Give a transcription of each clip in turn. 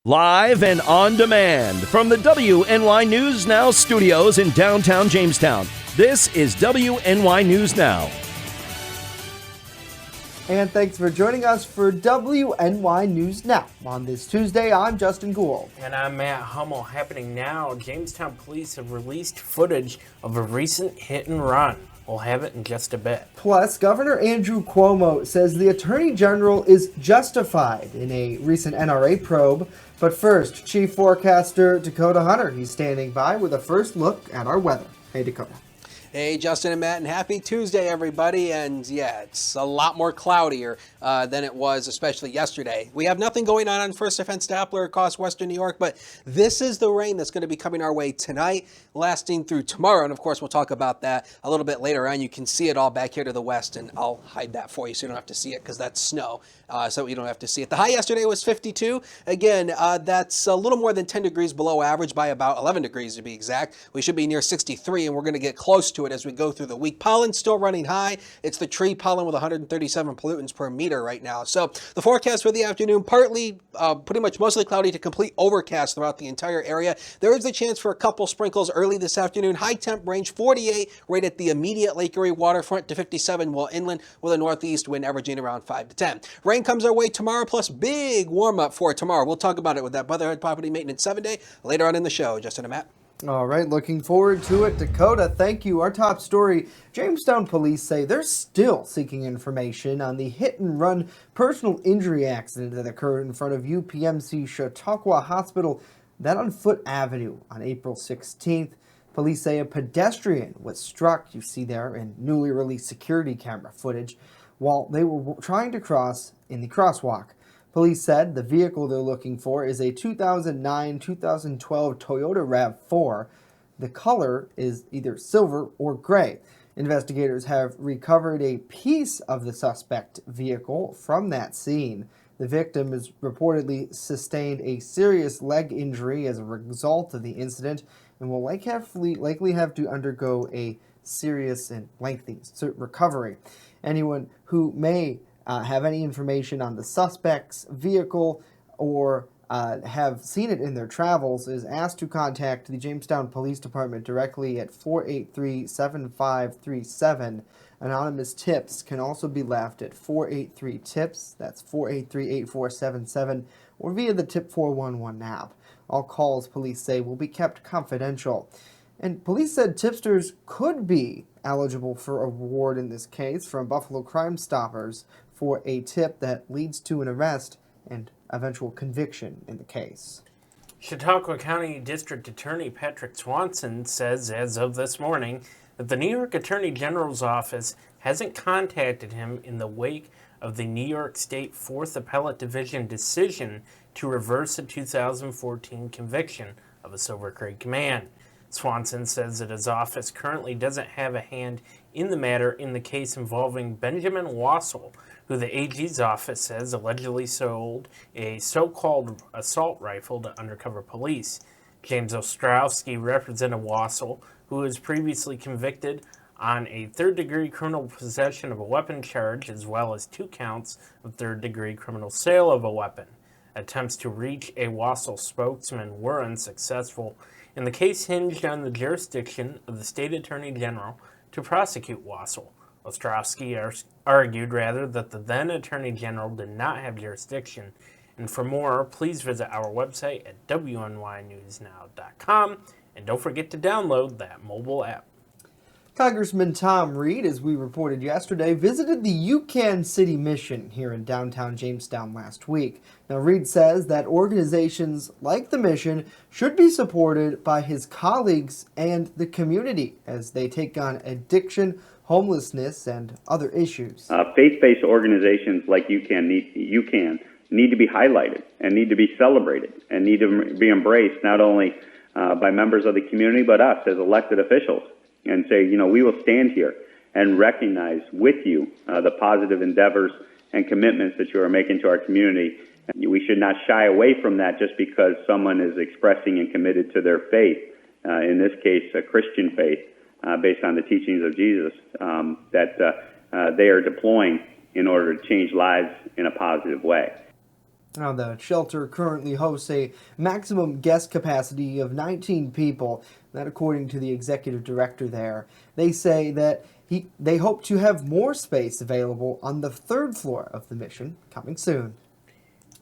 Live and on demand from the WNY News Now studios in downtown Jamestown. This is WNY News Now. And thanks for joining us for WNY News Now. On this Tuesday, I'm Justin Gould. And I'm Matt Hummel. Happening now, Jamestown police have released footage of a recent hit and run. We'll have it in just a bit. Plus, Governor Andrew Cuomo says the Attorney General is justified in a recent NRA probe. But first, Chief Forecaster Dakota Hunter. He's standing by with a first look at our weather. Hey, Dakota. Hey, Justin and Matt, and happy Tuesday, everybody. And yeah, it's a lot more cloudier than it was, especially yesterday. We have nothing going on First Defense Doppler across western New York, but this is the rain that's going to be coming our way tonight, lasting through tomorrow. And of course, we'll talk about that a little bit later on. You can see it all back here to the west, and I'll hide that for you so you don't have to see it because that's snow, so you don't have to see it. The high yesterday was 52. Again, that's a little more than 10 degrees below average by about 11 degrees to be exact. We should be near 63, and we're going to get close to it as we go through the week. Pollen's still running high. It's the tree pollen with 137 pollutants per meter right now. So the forecast for the afternoon, partly, pretty much mostly cloudy to complete overcast throughout the entire area. There is a chance for a couple sprinkles early this afternoon. High temp range 48 right at the immediate Lake Erie waterfront to 57 while inland with a northeast wind averaging around 5 to 10. Rain comes our way tomorrow, plus big warm up for tomorrow. We'll talk about it with that Brotherhood Property Maintenance 7-day later on in the show. Justin and Matt. All right, looking forward to it. Dakota, thank you. Our top story, Jamestown police say they're still seeking information on the hit-and-run personal injury accident that occurred in front of UPMC Chautauqua Hospital, that on Foote Avenue on April 16th. Police say a pedestrian was struck, you see there in newly released security camera footage, while they were trying to cross in the crosswalk. Police said the vehicle they're looking for is a 2009-2012 Toyota RAV4. The color is either silver or gray. Investigators have recovered a piece of the suspect vehicle from that scene. The victim has reportedly sustained a serious leg injury as a result of the incident and will likely have to undergo a serious and lengthy recovery. Anyone who may have any information on the suspect's vehicle or have seen it in their travels is asked to contact the Jamestown Police Department directly at 483-7537. Anonymous tips can also be left at 483-TIPS, that's 483-8477, or via the Tip 411 app. All calls, police say, will be kept confidential. And police said tipsters could be eligible for a reward in this case from Buffalo Crime Stoppers for a tip that leads to an arrest and eventual conviction in the case. Chautauqua County District Attorney Patrick Swanson says as of this morning that the New York Attorney General's office hasn't contacted him in the wake of the New York State 4th Appellate Division decision to reverse a 2014 conviction of a Silver Creek man. Swanson says that his office currently doesn't have a hand in the matter in the case involving Benjamin Wassel, who the AG's office says allegedly sold a so-called assault rifle to undercover police. James Ostrowski represented Wassel, who was previously convicted on a third-degree criminal possession of a weapon charge as well as 2 counts of third-degree criminal sale of a weapon. Attempts to reach a Wassel spokesman were unsuccessful, and the case hinged on the jurisdiction of the state attorney general to prosecute Wassel. Ostrowski argued that the then attorney general did not have jurisdiction. And for more, please visit our website at WNYNewsNow.com, and don't forget to download that mobile app. Congressman Tom Reed, as we reported yesterday, visited the UCAN City Mission here in downtown Jamestown last week. Now, Reed says that organizations like the mission should be supported by his colleagues and the community as they take on addiction, homelessness, and other issues. Faith-based organizations like UCAN need to be highlighted and need to be celebrated and need to be embraced not only by members of the community but us as elected officials. And say, we will stand here and recognize with you the positive endeavors and commitments that you are making to our community. We should not shy away from that just because someone is expressing and committed to their faith, in this case, a Christian faith, based on the teachings of Jesus, that they are deploying in order to change lives in a positive way. Now, the shelter currently hosts a maximum guest capacity of 19 people, that according to the executive director there. They say that they hope to have more space available on the 3rd floor of the mission coming soon.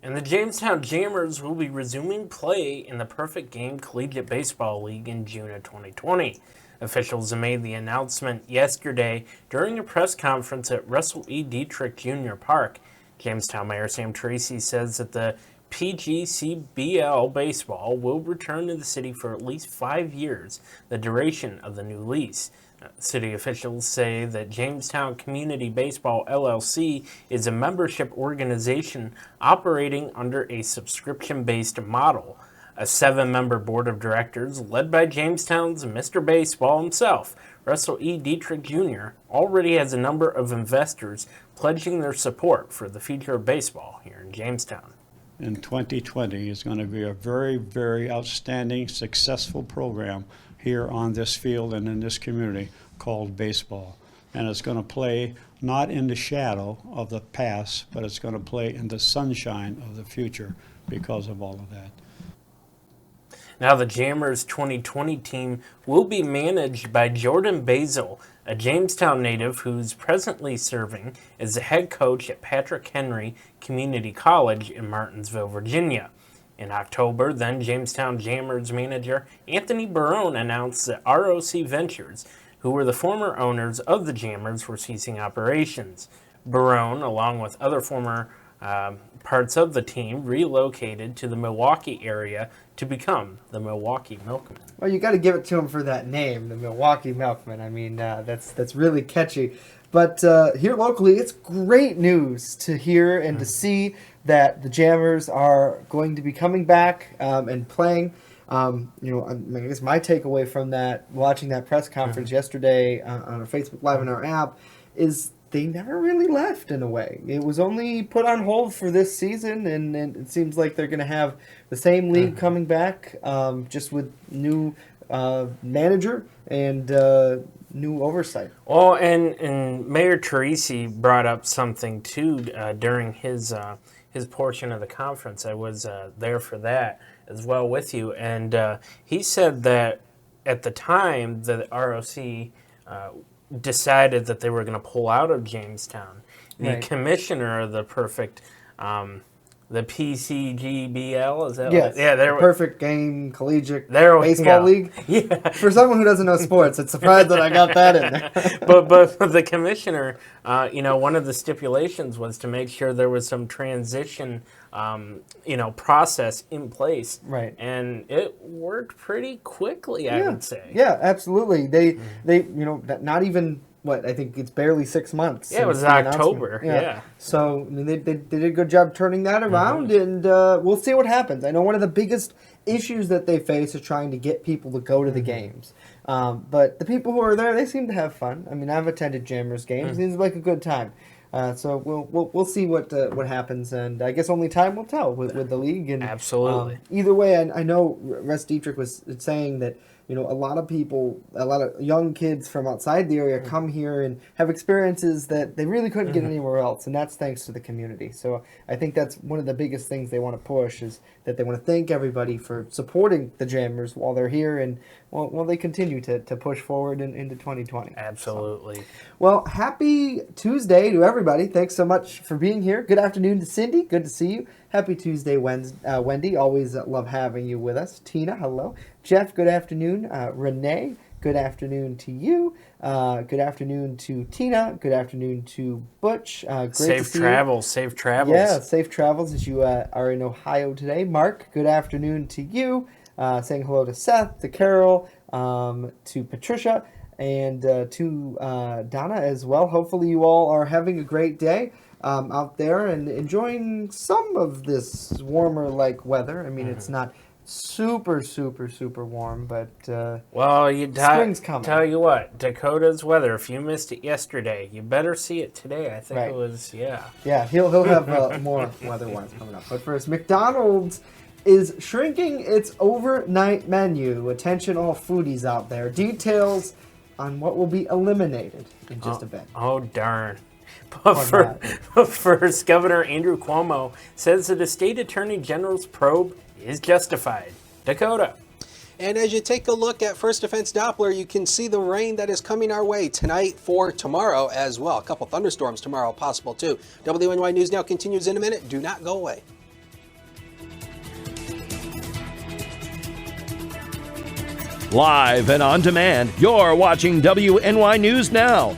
And the Jamestown Jammers will be resuming play in the Perfect Game Collegiate Baseball League in June of 2020. Officials made the announcement yesterday during a press conference at Russell E. Dietrich Jr. Park. Jamestown Mayor Sam Tracy says that the PGCBL baseball will return to the city for at least 5 years, the duration of the new lease. City officials say that Jamestown Community Baseball LLC is a membership organization operating under a subscription-based model. A 7-member board of directors, led by Jamestown's Mr. Baseball himself, Russell E. Dietrich Jr., already has a number of investors pledging their support for the future of baseball here in Jamestown. In 2020 is going to be a very, very outstanding, successful program here on this field and in this community called baseball. And it's going to play not in the shadow of the past, but it's going to play in the sunshine of the future because of all of that. Now the Jammers 2020 team will be managed by Jordan Basil, a Jamestown native who's presently serving as the head coach at Patrick Henry Community College in Martinsville, Virginia. In October, then Jamestown Jammers manager Anthony Barone announced that ROC Ventures, who were the former owners of the Jammers, were ceasing operations. Barone, along with other former parts of the team, relocated to the Milwaukee area to become the Milwaukee Milkmen. Well, you got to give it to him for that name, the Milwaukee Milkmen. I mean, that's really catchy. But here locally, it's great news to hear and to see that the Jammers are going to be coming back and playing. I guess my takeaway from that, watching that press conference yesterday on our Facebook Live and our app, is they never really left in a way. It was only put on hold for this season, and it seems like they're going to have the same league coming back, just with new manager and new oversight. Well, and Mayor Teresi brought up something too during his portion of the conference. I was there for that as well with you, and he said that at the time the ROC decided that they were going to pull out of Jamestown, the commissioner of the the PCGBL, is that yes, Perfect Game Collegiate Baseball League. Yeah. For someone who doesn't know sports, it's surprised that I got that in there. but the commissioner, one of the stipulations was to make sure there was some transition, process in place. Right. And it worked pretty quickly, I would say. Yeah, absolutely. They not even. I think it's barely 6 months. Yeah, it was October. Yeah. So I mean, they did a good job turning that around, and we'll see what happens. I know one of the biggest issues that they face is trying to get people to go to the games. But the people who are there, they seem to have fun. I mean, I've attended Jammers games. It seems like a good time. So we'll see what happens, and I guess only time will tell with the league. And absolutely. Either way, I know Russ Dietrich was saying that a lot of people, a lot of young kids from outside the area come here and have experiences that they really couldn't get anywhere else, and that's thanks to the community. So I think that's one of the biggest things they want to push, is that they want to thank everybody for supporting the Jammers while they're here and while they continue to push forward into 2020. Absolutely. So, well, happy Tuesday to everybody. Thanks so much for being here. Good afternoon to Cindy. Good to see you. Happy Tuesday, Wendy. Always love having you with us. Tina, hello. Jeff, good afternoon. Renee, good afternoon to you. Good afternoon to Tina. Good afternoon to Butch. Great to see you. Safe travels. Yeah, safe travels as you are in Ohio today. Mark, good afternoon to you. Saying hello to Seth, to Carol, to Patricia, and to Donna as well. Hopefully you all are having a great day out there and enjoying some of this warmer-like weather. I mean, it's not super warm, but spring's coming. Tell you what, Dakota's weather, if you missed it yesterday, you better see it today. I think it was, Yeah, he'll have more weather-wise coming up. But first, McDonald's is shrinking its overnight menu. Attention all foodies out there. Details on what will be eliminated in just a bit. Oh, darn. But first, Governor Andrew Cuomo says that the state attorney general's probe is justified. Dakota. And as you take a look at First Defense Doppler, you can see the rain that is coming our way tonight for tomorrow as well. A couple thunderstorms tomorrow possible too. WNY News Now continues in a minute. Do not go away. Live and on demand, you're watching WNY News Now.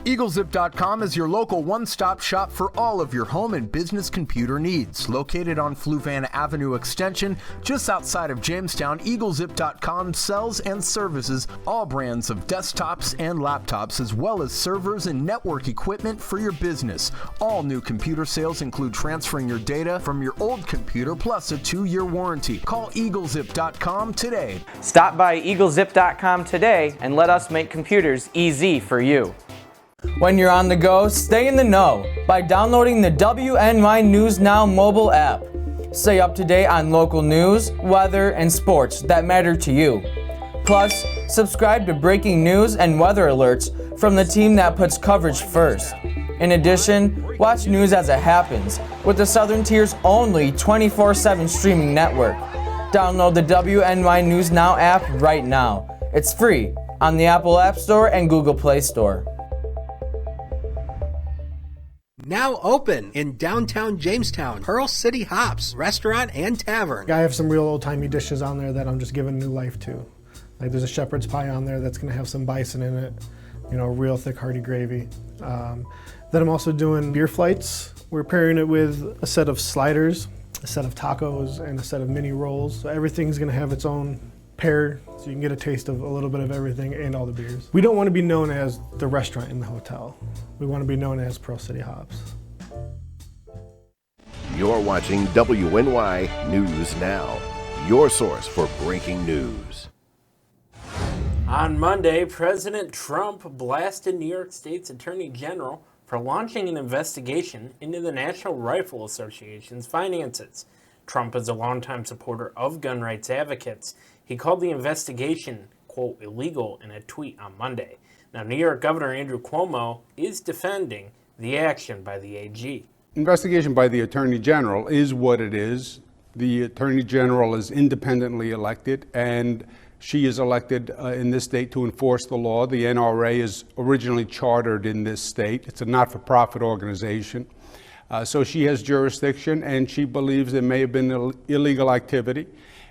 EagleZip.com is your local one-stop shop for all of your home and business computer needs. Located on Fluvan Avenue Extension, just outside of Jamestown, EagleZip.com sells and services all brands of desktops and laptops, as well as servers and network equipment for your business. All new computer sales include transferring your data from your old computer plus a 2-year warranty. Call EagleZip.com today. Stop by EagleZip.com today and let us make computers easy for you. When you're on the go, stay in the know by downloading the WNY News Now mobile app. Stay up to date on local news, weather, and sports that matter to you. Plus, subscribe to breaking news and weather alerts from the team that puts coverage first. In addition, watch news as it happens with the Southern Tier's only 24/7 streaming network. Download the WNY News Now app right now. It's free on the Apple App Store and Google Play Store. Now open in downtown Jamestown, Pearl City Hops Restaurant and Tavern. I have some real old-timey dishes on there that I'm just giving new life to. Like there's a shepherd's pie on there that's going to have some bison in it, you know, real thick hearty gravy. Then I'm also doing beer flights. We're pairing it with a set of sliders, a set of tacos, and a set of mini rolls. So everything's going to have its own pair, so you can get a taste of a little bit of everything and all the beers. We don't want to be known as the restaurant in the hotel. We want to be known as Pearl City Hops. You're watching WNY News Now, your source for breaking news. On Monday, President Trump blasted New York State's Attorney General for launching an investigation into the National Rifle Association's finances. Trump is a longtime supporter of gun rights advocates. He called the investigation, quote, illegal in a tweet on Monday. Now, New York Governor Andrew Cuomo is defending the action by the AG. Investigation by the Attorney General is what it is. The Attorney General is independently elected, and she is elected in this state to enforce the law. The NRA is originally chartered in this state. It's a not-for-profit organization. So she has jurisdiction, and she believes there may have been illegal activity,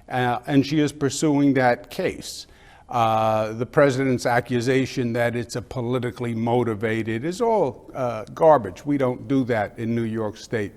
and she is pursuing that case. The president's accusation that it's a politically motivated is all garbage. We don't do that in New York State.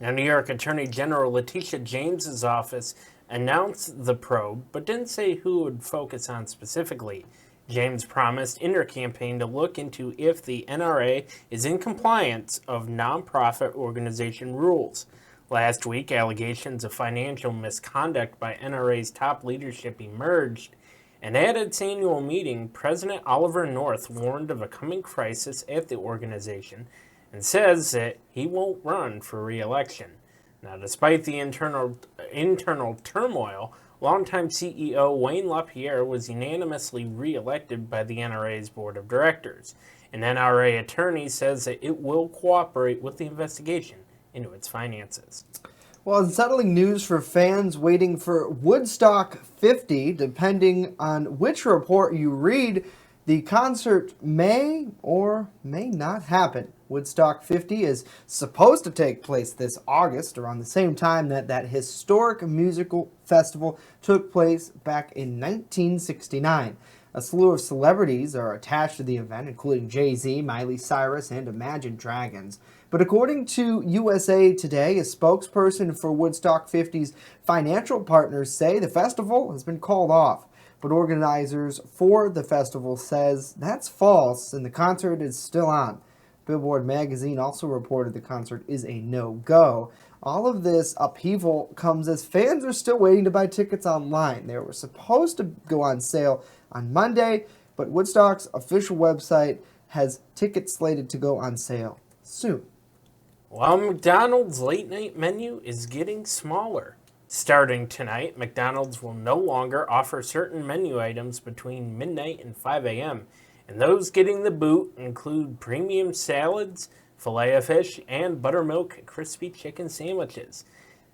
Now, New York Attorney General Letitia James's office announced the probe, but didn't say who it would focus on specifically. James promised in her campaign to look into if the NRA is in compliance of nonprofit organization rules. Last week, allegations of financial misconduct by NRA's top leadership emerged, and at its annual meeting, President Oliver North warned of a coming crisis at the organization and says that he won't run for re-election. Now, despite the internal turmoil, longtime CEO Wayne LaPierre was unanimously re-elected by the NRA's board of directors. An NRA attorney says that it will cooperate with the investigation into its finances. Well, unsettling news for fans waiting for Woodstock 50. Depending on which report you read, the concert may or may not happen. Woodstock 50 is supposed to take place this August, around the same time that historic musical festival took place back in 1969. A slew of celebrities are attached to the event, including Jay-Z, Miley Cyrus, and Imagine Dragons. But according to USA Today, a spokesperson for Woodstock 50's financial partners say the festival has been called off. But organizers for the festival says that's false and the concert is still on. Billboard magazine also reported the concert is a no-go. All of this upheaval comes as fans are still waiting to buy tickets online. They were supposed to go on sale on Monday, but Woodstock's official website has tickets slated to go on sale soon. While McDonald's late-night menu is getting smaller, Starting tonight, McDonald's will no longer offer certain menu items between midnight and 5 a.m., and those getting the boot include premium salads, filet of fish, and buttermilk crispy chicken sandwiches.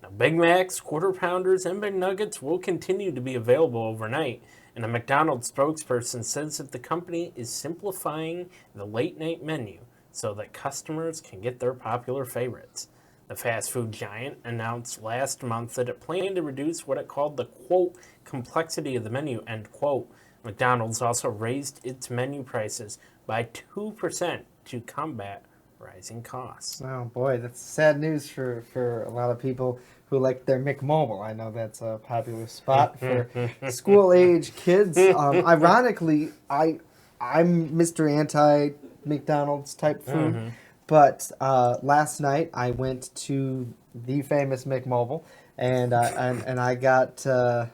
Now, Big Macs, Quarter Pounders, and Big Nuggets will continue to be available overnight, and a McDonald's spokesperson says that the company is simplifying the late-night menu so that customers can get their popular favorites. The fast food giant announced last month that it planned to reduce what it called the, quote, complexity of the menu, end quote. McDonald's also raised its menu prices by 2% to combat rising costs. Oh boy, that's sad news for a lot of people who like their McMobile. I know that's a popular spot for school-age kids. Ironically, I'm Mr. Anti-McDonald's type food, but last night I went to the famous McMobile, and I got the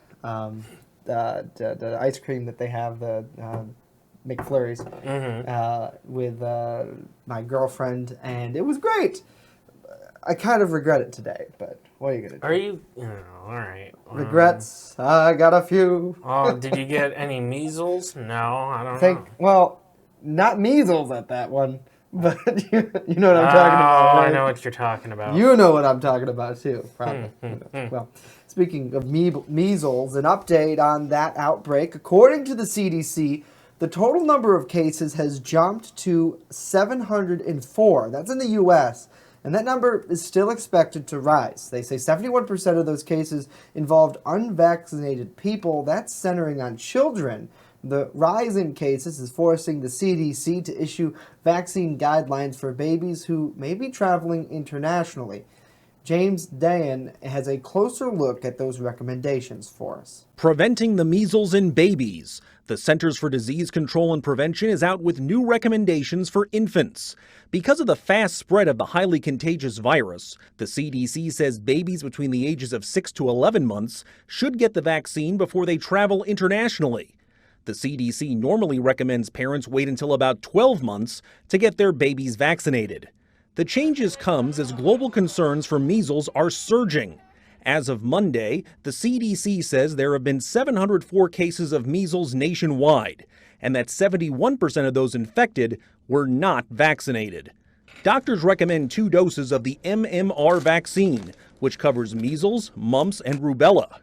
ice cream that they have, the McFlurries, with my girlfriend, and it was great. I kind of regret it today, but what are you going to do? Are you? Oh, all right. Regrets? I got a few. Oh, did you get any measles? No, I don't know. Well, not measles at that one, but you know what I'm talking about. Right? I know what you're talking about. You know what I'm talking about, too, probably. Well, speaking of measles, an update on that outbreak. According to the CDC, the total number of cases has jumped to 704. That's in the U.S., and that number is still expected to rise. They say 71% of those cases involved unvaccinated people. That's centering on children. The rise in cases is forcing the CDC to issue vaccine guidelines for babies who may be traveling internationally. James Dayan has a closer look at those recommendations for us. Preventing the measles in babies. The Centers for Disease Control and Prevention is out with new recommendations for infants. Because of the fast spread of the highly contagious virus, the CDC says babies between the ages of 6 to 11 months should get the vaccine before they travel internationally. The CDC normally recommends parents wait until about 12 months to get their babies vaccinated. The changes comes as global concerns for measles are surging. As of Monday, the CDC says there have been 704 cases of measles nationwide, and that 71% of those infected were not vaccinated. Doctors recommend 2 doses of the MMR vaccine, which covers measles, mumps, and rubella.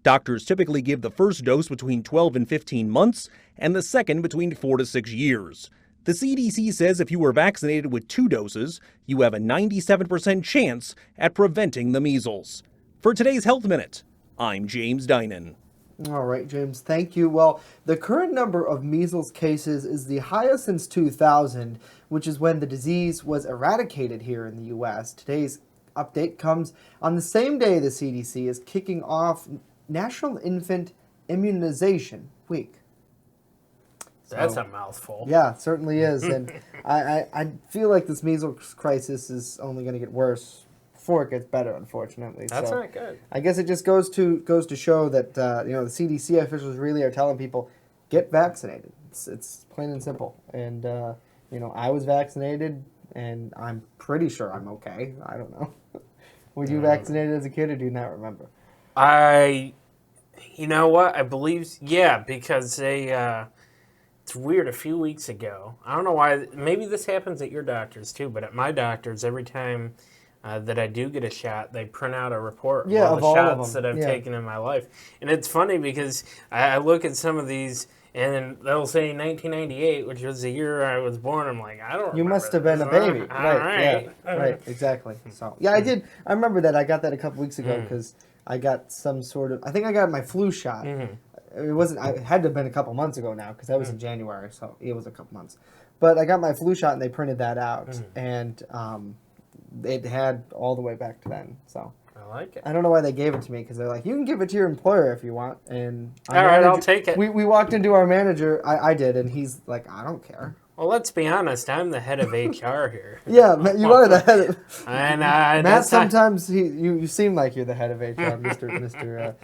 Doctors typically give the first dose between 12 and 15 months, and the second between 4 to 6 years. The CDC says if you were vaccinated with 2 doses, you have a 97% chance at preventing the measles. For today's Health Minute, I'm James Dinan. All right, James, thank you. Well, the current number of measles cases is the highest since 2000, which is when the disease was eradicated here in the U.S. Today's update comes on the same day the CDC is kicking off National Infant Immunization Week. That's a mouthful. Yeah, it certainly is. And I feel like this measles crisis is only going to get worse before it gets better, unfortunately. That's not good. I guess it just goes to show that the CDC officials really are telling people, get vaccinated. It's plain and simple. And I was vaccinated, and I'm pretty sure I'm okay. I don't know. Were you vaccinated as a kid, or do you not remember? You know what? I believe, yeah, because it's weird, a few weeks ago, I don't know why, maybe this happens at your doctor's too, but at my doctor's, every time that I do get a shot, they print out a report of all the shots that I've taken in my life. And it's funny because I look at some of these, and they'll say 1998, which was the year I was born. I'm like, I don't remember. You must have been a baby. Right, right, exactly. So, yeah, I did. I remember that. I got that a couple weeks ago because I got some sort of, I think I got my flu shot. It wasn't, it had to have been a couple months ago now because that was in January, so it was a couple months. But I got my flu shot and they printed that out, and it had all the way back to then. So I like it. I don't know why they gave it to me because they're like, you can give it to your employer if you want. And all right, I'll take it. We walked into our manager, I did, and he's like, I don't care. Well, let's be honest. I'm the head of HR here. Yeah, you are the head of. And Matt, sometimes you seem like you're the head of HR, Mr.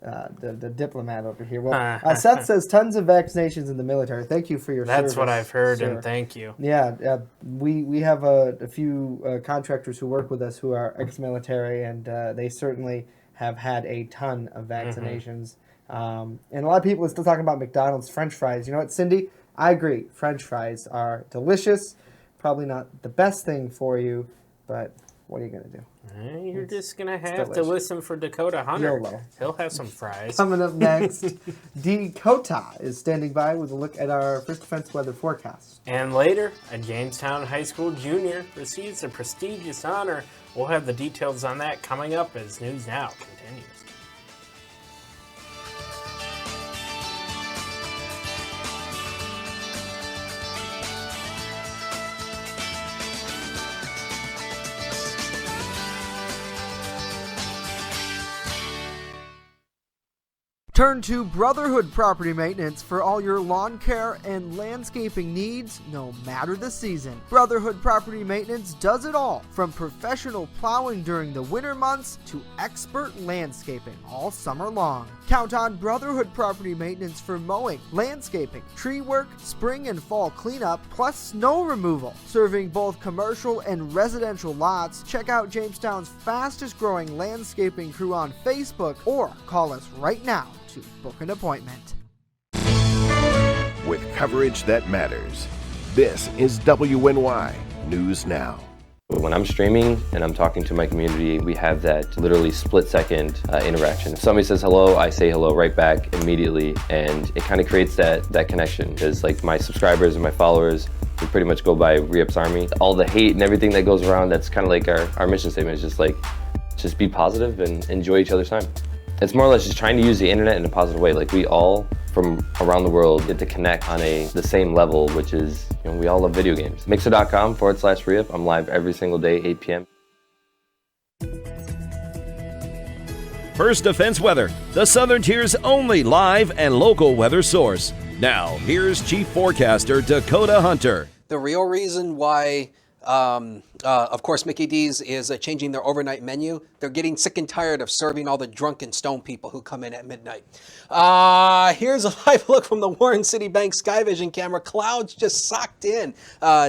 The diplomat over here. Well, Seth says tons of vaccinations in the military. Thank you for your service. That's what I've heard, sir. and thank you. Yeah, we have a few contractors who work with us who are ex-military, and they certainly have had a ton of vaccinations. And a lot of people are still talking about McDonald's French fries. You know what, Cindy? I agree. French fries are delicious. Probably not the best thing for you, but what are you going to do? You're just going to have to listen for Dakota Hunter. YOLO. He'll have some fries. Coming up next, Dakota is standing by with a look at our First Defense weather forecast. And later, a Jamestown High School junior receives a prestigious honor. We'll have the details on that coming up as News Now continues. Turn to Brotherhood Property Maintenance for all your lawn care and landscaping needs, no matter the season. Brotherhood Property Maintenance does it all, from professional plowing during the winter months to expert landscaping all summer long. Count on Brotherhood Property Maintenance for mowing, landscaping, tree work, spring and fall cleanup, plus snow removal. Serving both commercial and residential lots, check out Jamestown's fastest growing landscaping crew on Facebook or call us right now to book an appointment. With coverage that matters, this is WNY News Now. When I'm streaming and I'm talking to my community, we have that literally split-second interaction. If somebody says hello, I say hello right back immediately, and it kind of creates that connection, because like my subscribers and my followers, we pretty much go by Re-Ups Army. All the hate and everything that goes around, that's kind of like our mission statement, is just be positive and enjoy each other's time. It's more or less just trying to use the internet in a positive way. Like, we all from around the world get to connect on the same level, which is, we all love video games. Mixer.com/Re-Up. I'm live every single day, 8 p.m. First Defense Weather, the Southern Tier's only live and local weather source. Now, here's Chief Forecaster Dakota Hunter. The real reason why of course, Mickey D's is changing their overnight menu. They're getting sick and tired of serving all the drunken stone people who come in at midnight. Here's a live look from the Warren City Bank Sky Vision camera. Clouds just socked in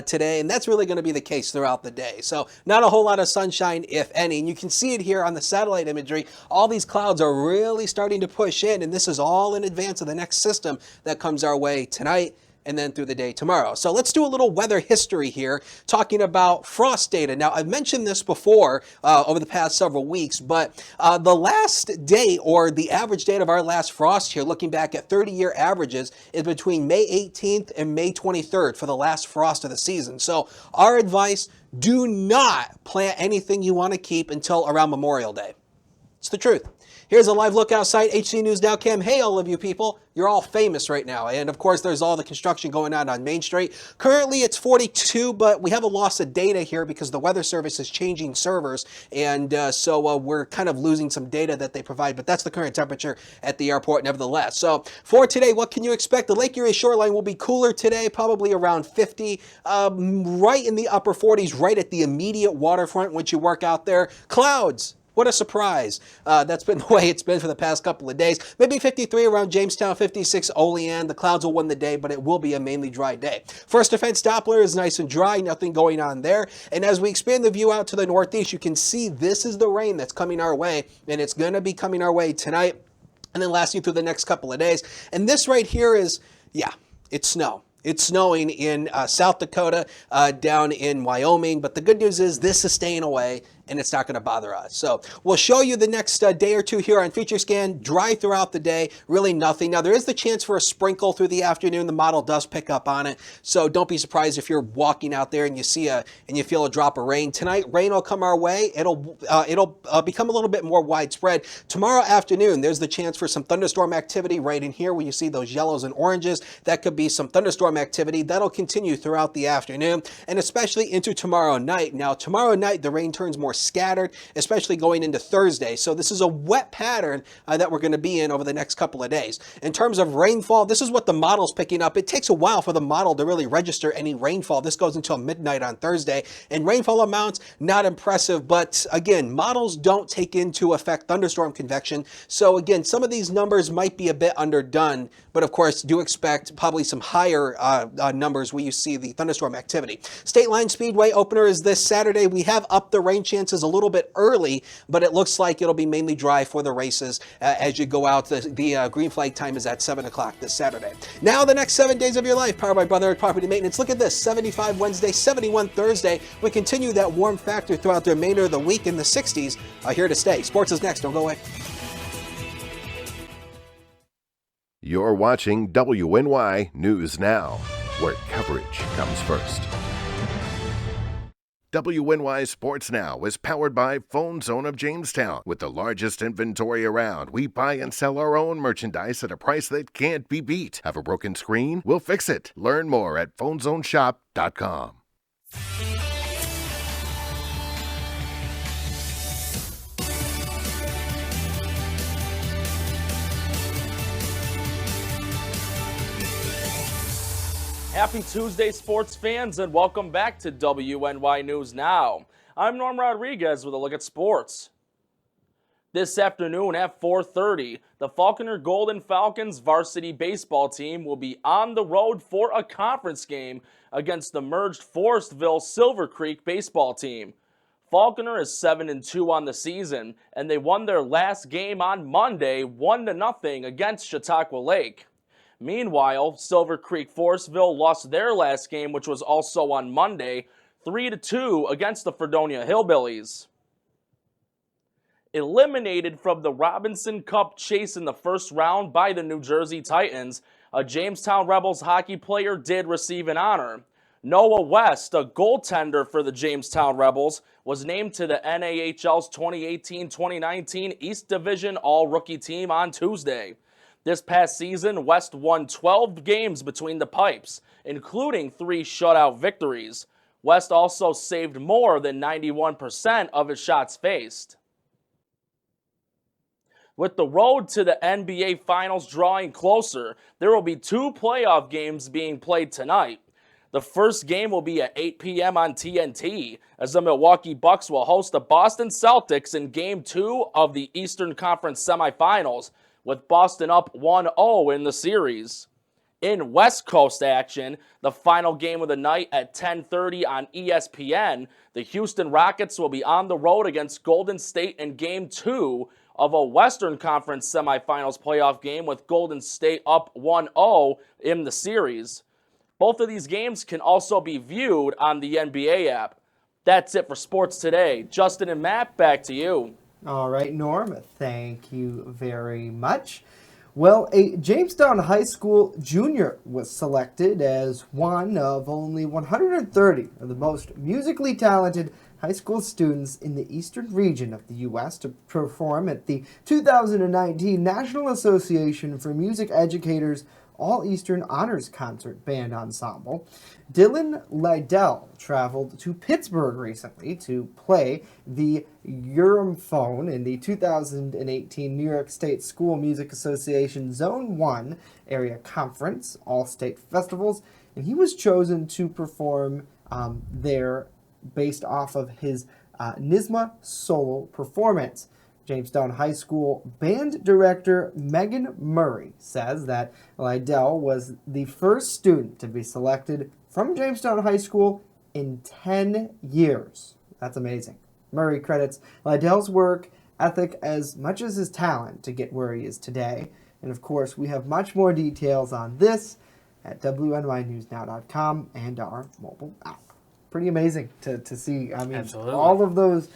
today, and that's really going to be the case throughout the day. So not a whole lot of sunshine, if any. And you can see it here on the satellite imagery. All these clouds are really starting to push in, and this is all in advance of the next system that comes our way tonight and then through the day tomorrow. So let's do a little weather history here, talking about frost data. Now, I've mentioned this before over the past several weeks, but the last day, or the average date of our last frost here, looking back at 30-year averages, is between May 18th and May 23rd for the last frost of the season. So our advice, do not plant anything you want to keep until around Memorial Day. It's the truth. Here's a live look outside HC News Now cam. Hey, all of you people, you're all famous right now. And of course, there's all the construction going on Main Street. Currently, it's 42, but we have a loss of data here because the Weather Service is changing servers. And so we're kind of losing some data that they provide, but that's the current temperature at the airport nevertheless. So for today, what can you expect? The Lake Erie shoreline will be cooler today, probably around 50, right in the upper 40s, right at the immediate waterfront once you work out there. Clouds. What a surprise. That's been the way it's been for the past couple of days. Maybe 53 around Jamestown, 56 Olean. The clouds will win the day, but it will be a mainly dry day. First Defense Doppler is nice and dry, nothing going on there. And as we expand the view out to the northeast, you can see this is the rain that's coming our way, and it's going to be coming our way tonight and then lasting through the next couple of days. And this right here is, yeah, it's snow. It's snowing in South Dakota, down in Wyoming, but the good news is this is staying away and it's not going to bother us. So we'll show you the next day or two here on Feature Scan. Dry throughout the day, really nothing. Now there is the chance for a sprinkle through the afternoon. The model does pick up on it, so don't be surprised if you're walking out there and you see and you feel a drop of rain. Tonight, rain will come our way. It'll become a little bit more widespread. Tomorrow afternoon, there's the chance for some thunderstorm activity right in here where you see those yellows and oranges. That could be some thunderstorm activity. That'll continue throughout the afternoon and especially into tomorrow night. Now tomorrow night, the rain turns more scattered, especially going into Thursday. So this is a wet pattern that we're going to be in over the next couple of days. In terms of rainfall, this is what the model's picking up. It takes a while for the model to really register any rainfall. This goes until midnight on Thursday, and rainfall amounts, not impressive, but again, models don't take into effect thunderstorm convection. So again, some of these numbers might be a bit underdone, but of course, do expect probably some higher numbers where you see the thunderstorm activity. State Line Speedway opener is this Saturday. We have upped the rain chance appearances a little bit early, but it looks like it'll be mainly dry for the races as you go out. The green flag time is at 7 o'clock this Saturday. Now the next 7 days of your life, powered by Brother Property Maintenance. Look at this, 75 Wednesday, 71 Thursday. We continue that warm factor throughout the remainder of the week in the 60s. Here to stay. Sports is next. Don't go away. You're watching WNY News Now, where coverage comes first. WNY Sports Now is powered by Phone Zone of Jamestown. With the largest inventory around, we buy and sell our own merchandise at a price that can't be beat. Have a broken screen? We'll fix it. Learn more at phonezoneshop.com. Happy Tuesday, sports fans, and welcome back to WNY News Now. I'm Norm Rodriguez with a look at sports. This afternoon at 4:30, the Falconer Golden Falcons varsity baseball team will be on the road for a conference game against the merged Forestville Silver Creek baseball team. Falconer is 7-2 on the season, and they won their last game on Monday 1-0 against Chautauqua Lake. Meanwhile, Silver Creek Forestville lost their last game, which was also on Monday, 3-2 against the Fredonia Hillbillies. Eliminated from the Robinson Cup chase in the first round by the New Jersey Titans, a Jamestown Rebels hockey player did receive an honor. Noah West, a goaltender for the Jamestown Rebels, was named to the NAHL's 2018-2019 East Division All-Rookie Team on Tuesday. This past season, West won 12 games between the pipes, including 3 shutout victories. West also saved more than 91% of his shots faced. With the road to the NBA Finals drawing closer, there will be 2 playoff games being played tonight. The first game will be at 8 p.m. on TNT, as the Milwaukee Bucks will host the Boston Celtics in Game 2 of the Eastern Conference semifinals, with Boston up 1-0 in the series. In West Coast action, the final game of the night at 10:30 on ESPN, the Houston Rockets will be on the road against Golden State in Game 2 of a Western Conference semifinals playoff game, with Golden State up 1-0 in the series. Both of these games can also be viewed on the NBA app. That's it for sports today. Justin and Matt, back to you. All right, Norm, thank you very much. Well, a Jamestown High School junior was selected as one of only 130 of the most musically talented high school students in the eastern region of the U.S. to perform at the 2019 National Association for Music Educators All-Eastern Honors Concert Band Ensemble. Dylan Liddell traveled to Pittsburgh recently to play the Europhone in the 2018 New York State School Music Association Zone 1 Area Conference All-State Festivals, and he was chosen to perform there based off of his NYSSMA solo performance. Jamestown High School band director Megan Murray says that Liddell was the first student to be selected from Jamestown High School in 10 years. That's amazing. Murray credits Liddell's work ethic as much as his talent to get where he is today. And of course, we have much more details on this at WNYNewsNow.com and our mobile app. Pretty amazing to see. I mean, Absolutely. All of those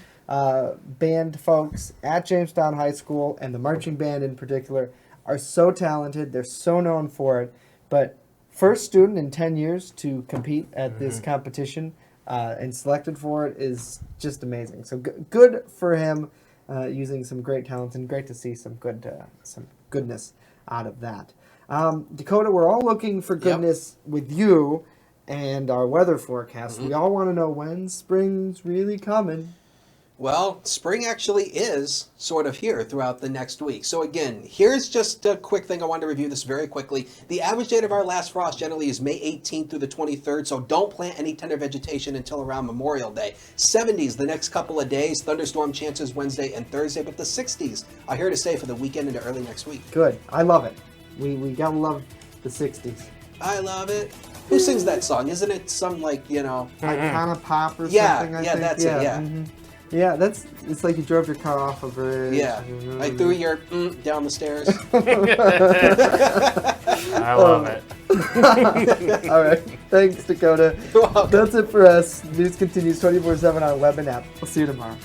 band folks at Jamestown High School, and the marching band in particular, are so talented. They're so known for it. But first student in 10 years to compete at this competition and selected for it is just amazing. So good for him, using some great talents, and great to see some goodness out of that. Dakota, we're all looking for goodness with you and our weather forecast. We all want to know when spring's really coming. Well, spring actually is sort of here throughout the next week. So again, here's just a quick thing. I wanted to review this very quickly. The average date of our last frost generally is May 18th through the 23rd, so don't plant any tender vegetation until around Memorial Day. 70s the next couple of days, thunderstorm chances Wednesday and Thursday, but the 60s are here to stay for the weekend into early next week. Good. I love it. We gotta love the 60s. I love it. Who sings that song? Isn't it some, like, you know... Icona Pop or yeah, something, I yeah, think? That's it, yeah. Yeah, it's like you drove your car off a bridge. Yeah, I threw your down the stairs. I love it. All right. Thanks, Dakota. That's it for us. News continues 24/7 on our web and app. We'll see you tomorrow.